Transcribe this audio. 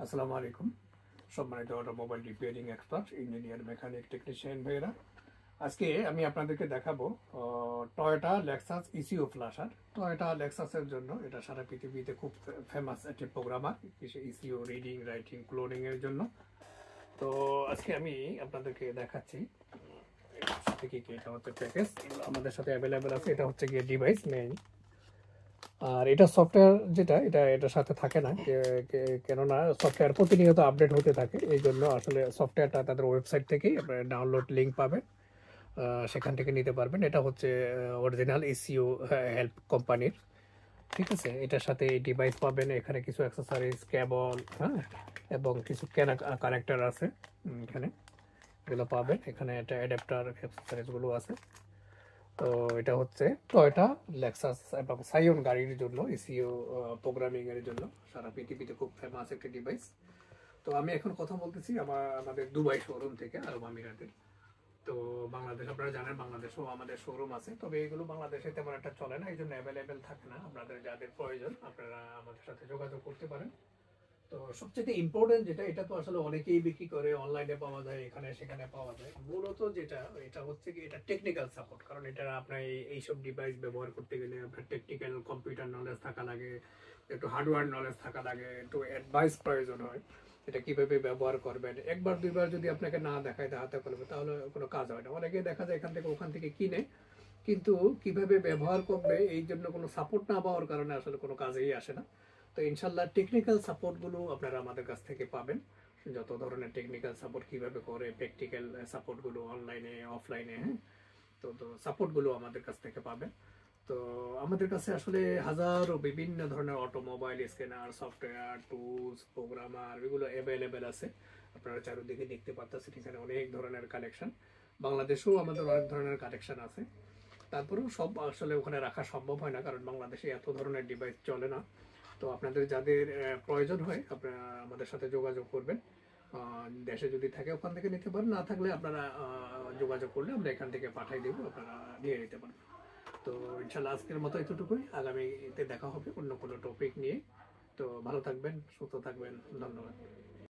আসসালামু আলাইকুম। সম্মানিত automobile repairing expert, engineer, mechanic, technician ভাইয়েরা, আজকে আমি আপনাদেরকে দেখাবো টয়োটা লেক্সাস ইসিও ফ্লাশার। টয়োটা লেক্সাসের জন্য এটা সারা পৃথিবীতে খুব ফেমাস একটি প্রোগ্রামার, ইসিও রিডিং, রাইটিং, ক্লোনিং এর জন্য। তো আজকে আমি আপনাদেরকে দেখাচ্ছি সাথে কি কি। এটা হচ্ছে প্যাকেজ, আমাদের সাথে অ্যাভেলেবেল আছে। এটা হচ্ছে গিয়ে ডিভাইস মেইন, আর এটা সফটওয়্যার যেটা এটার সাথে থাকে না, কেননা সফটওয়্যার প্রতিনিয়ত আপডেট হতে থাকে। এই জন্য আসলে সফটওয়্যারটা তাদের ওয়েবসাইট থেকেই আপনারা ডাউনলোড লিঙ্ক পাবেন, সেখান থেকে নিতে পারবেন। এটা হচ্ছে অরিজিনাল ইসিও হেল্প কোম্পানির, ঠিক আছে। এটার সাথে এই ডিভাইস পাবেন, এখানে কিছু অ্যাক্সেসরিজ, কেবল, হ্যাঁ, এবং কিছু কানেক্টর আছে এখানে, এগুলো পাবেন। এখানে একটা অ্যাডাপ্টার অ্যাক্সেসরিজগুলো আছে। তো এটা হচ্ছে টয়োটা লেক্সাস এবং সাইয়ন গাড়ির জন্য ইসিও প্রোগ্রামিং এর জন্য সারা পৃথিবীতে খুব ফেমাস একটি ডিভাইস। তো আমি এখন কথা বলতেছি আমাদের দুবাই শোরুম থেকে, আরব আমিরাতের। তো বাংলাদেশ, আপনারা জানেন বাংলাদেশেও আমাদের শোরুম আছে, তবে এগুলো বাংলাদেশে তেমন একটা চলে না, এই জন্য অ্যাভেলেবেল থাকে না। আপনাদের যাদের প্রয়োজন আপনারা আমাদের সাথে যোগাযোগ করতে পারেন। তো সবচেয়ে ইম্পর্টেন্ট যেটা, এটা তো আসলে অনেকেই বিক্রি করে, অনলাইনে পাওয়া যায়, এখানে সেখানে পাওয়া যায়। মূলত যেটা, এটা হচ্ছে কি, এটা টেকনিক্যাল সাপোর্ট। কারণ এটা আপনার এইসব ডিভাইস ব্যবহার করতে গেলে আপনার টেকনিক্যাল কম্পিউটার নলেজ থাকা লাগে, একটু হার্ডওয়্যার নলেজ থাকা লাগে, একটু অ্যাডভাইস প্রয়োজন হয়। এটা কিভাবে ব্যবহার করবেন, একবার দুইবার যদি আপনাকে না দেখায় হাতে কলমে, তাহলে কোনো কাজ হয় না। অনেকে দেখা যায় এখান থেকে ওখান থেকে কিনে, কিন্তু কিভাবে ব্যবহার করবে এই জন্য কোনো সাপোর্ট না পাওয়ার কারণে আসলে কোনো কাজেই আসে না। তো ইনশাল্লাহ টেকনিক্যাল সাপোর্টগুলো আপনারা আমাদের কাছ থেকে পাবেন। যত ধরনের টেকনিক্যাল সাপোর্ট কিভাবে করে, প্র্যাকটিক্যাল সাপোর্টগুলো অনলাইনে, অফলাইনে, হ্যাঁ, তো সাপোর্টগুলো আমাদের কাছ থেকে পাবেন। তো আমাদের কাছে আসলে হাজারো বিভিন্ন ধরনের automobile scanner, software, tools, programmer, এগুলো অ্যাভেলেবেল আছে। আপনারা চারিদিকে দেখতে পাচ্ছেন, এখানে অনেক ধরনের কালেকশন। বাংলাদেশেও আমাদের অনেক ধরনের কালেকশন আছে। তারপরেও সব আসলে ওখানে রাখা সম্ভব হয় না, কারণ বাংলাদেশে এত ধরনের ডিভাইস চলে না। তো আপনাদের যাদের প্রয়োজন হয় আপনারা আমাদের সাথে যোগাযোগ করবেন। দেশে যদি থাকে ওখান থেকে নিতে পারেন, না থাকলে আপনারা যোগাযোগ করলে আমরা এখান থেকে পাঠিয়ে দেবো, আপনারা নিয়ে নিতে পারবেন। তো ইনশাল্লাহ আজকের মতো এতটুকুই, আগামীতে দেখা হবে অন্য কোনো টপিক নিয়ে। তো ভালো থাকবেন, সুস্থ থাকবেন, ধন্যবাদ।